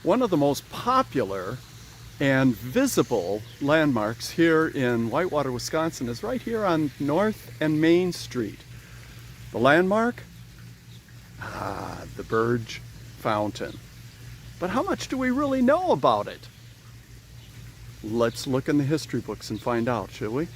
One of the most popular and visible landmarks here in Whitewater, Wisconsin is right here on North and Main Street. The landmark? The Birge Fountain. But how much do we really know about it? Let's look in the history books and find out, shall we?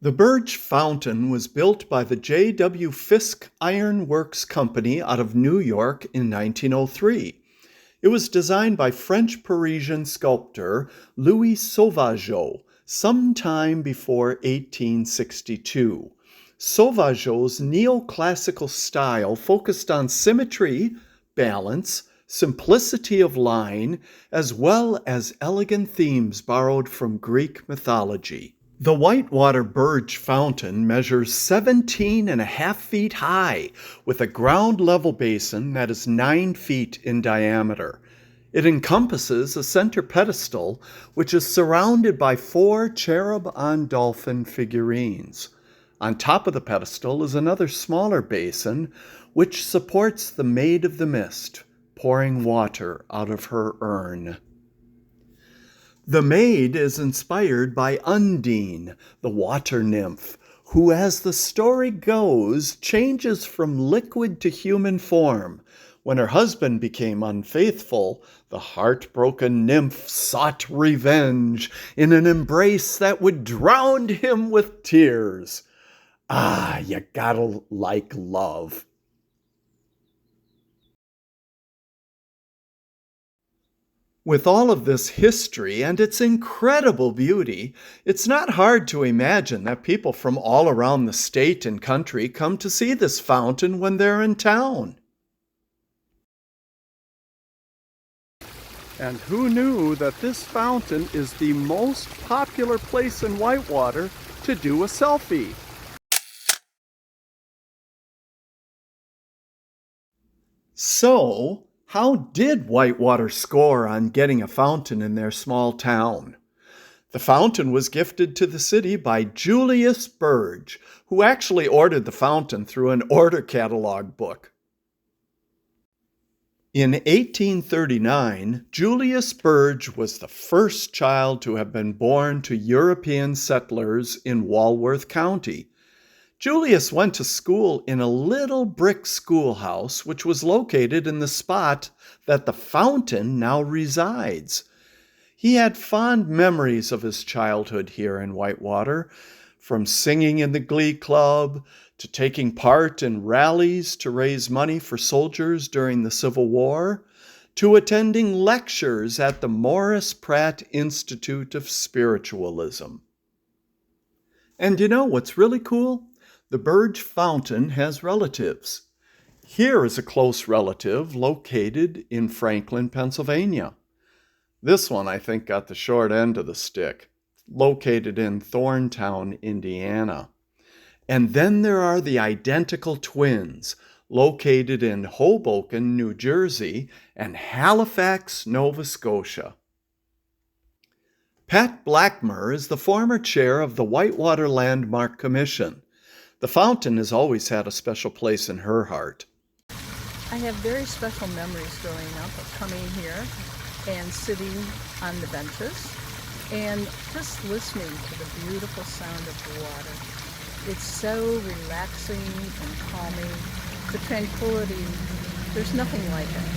The Birge Fountain was built by the J.W. Fisk Iron Works Company out of New York in 1903. It was designed by French-Parisian sculptor Louis Sauvageot sometime before 1862. Sauvageot's neoclassical style focused on symmetry, balance, simplicity of line, as well as elegant themes borrowed from Greek mythology. The Whitewater Birge Fountain measures 17.5 feet high, with a ground-level basin that is 9 feet in diameter. It encompasses a center pedestal, which is surrounded by 4 cherub-on-dolphin figurines. On top of the pedestal is another smaller basin, which supports the Maid of the Mist, pouring water out of her urn. The maid is inspired by Undine, the water nymph, who, as the story goes, changes from liquid to human form. When her husband became unfaithful, the heartbroken nymph sought revenge in an embrace that would drown him with tears. You gotta like love. With all of this history and its incredible beauty, it's not hard to imagine that people from all around the state and country come to see this fountain when they're in town. And who knew that this fountain is the most popular place in Whitewater to do a selfie? So, how did Whitewater score on getting a fountain in their small town? The fountain was gifted to the city by Julius Birge, who actually ordered the fountain through an order catalog book. In 1839, Julius Birge was the first child to have been born to European settlers in Walworth County. Julius went to school in a little brick schoolhouse, which was located in the spot that the fountain now resides. He had fond memories of his childhood here in Whitewater, from singing in the glee club, to taking part in rallies to raise money for soldiers during the Civil War, to attending lectures at the Morris Pratt Institute of Spiritualism. And you know what's really cool? The Birge Fountain has relatives. Here is a close relative located in Franklin, Pennsylvania. This one, I think, got the short end of the stick, located in Thorntown, Indiana. And then there are the identical twins, located in Hoboken, New Jersey, and Halifax, Nova Scotia. Pat Blackmer is the former chair of the Whitewater Landmark Commission. The fountain has always had a special place in her heart. I have very special memories growing up of coming here and sitting on the benches and just listening to the beautiful sound of the water. It's so relaxing and calming. The tranquility, there's nothing like it.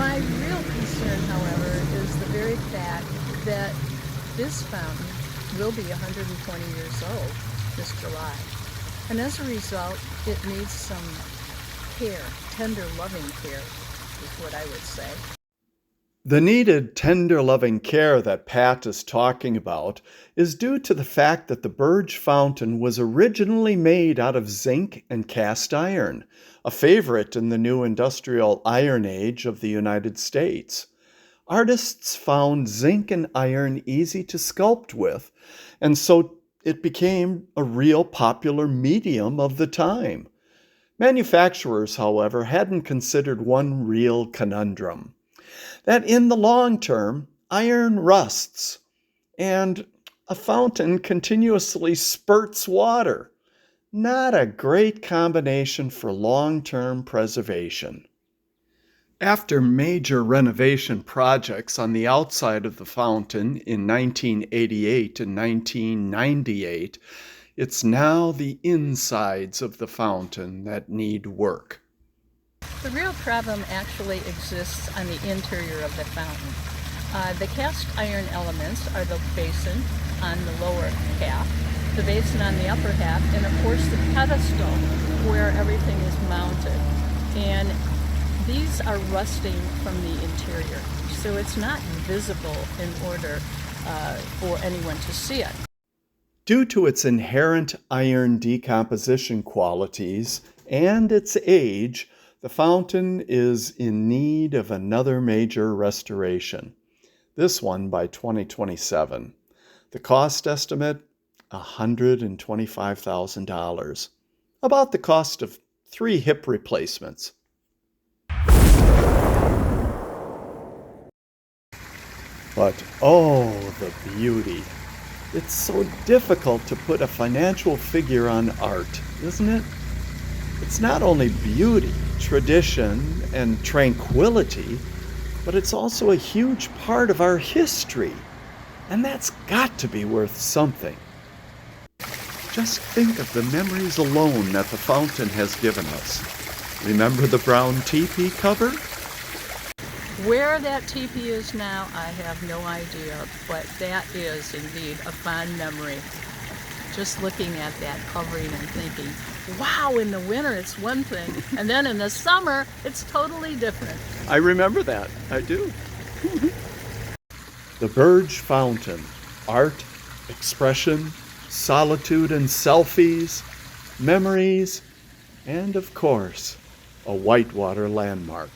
My real concern, however, is the very fact that this fountain will be 120 years old this July. And as a result, it needs some care, tender, loving care, is what I would say. The needed tender loving care that Pat is talking about is due to the fact that the Birge Fountain was originally made out of zinc and cast iron, a favorite in the new industrial iron age of the United States. Artists found zinc and iron easy to sculpt with, and so it became a real popular medium of the time. Manufacturers, however, hadn't considered one real conundrum that in the long term, iron rusts and a fountain continuously spurts water. Not a great combination for long term preservation. After major renovation projects on the outside of the fountain in 1988 and 1998, it's now the insides of the fountain that need work. The real problem actually exists on the interior of the fountain. The cast iron elements are the basin on the lower half, the basin on the upper half, and of course the pedestal where everything is mounted. And these are rusting from the interior, so it's not visible in order for anyone to see it. Due to its inherent iron decomposition qualities and its age, the fountain is in need of another major restoration, this one by 2027. The cost estimate, $125,000, about the cost of 3 hip replacements. But oh, the beauty. It's so difficult to put a financial figure on art, isn't it? It's not only beauty, tradition, and tranquility, but it's also a huge part of our history. And that's got to be worth something. Just think of the memories alone that the fountain has given us. Remember the brown teepee cover? Where that teepee is now, I have no idea, but that is indeed a fond memory. Just looking at that covering and thinking, wow, in the winter it's one thing, and then in the summer it's totally different. I remember that. I do. The Birge Fountain. Art, expression, solitude and selfies, memories, and of course, a Whitewater landmark.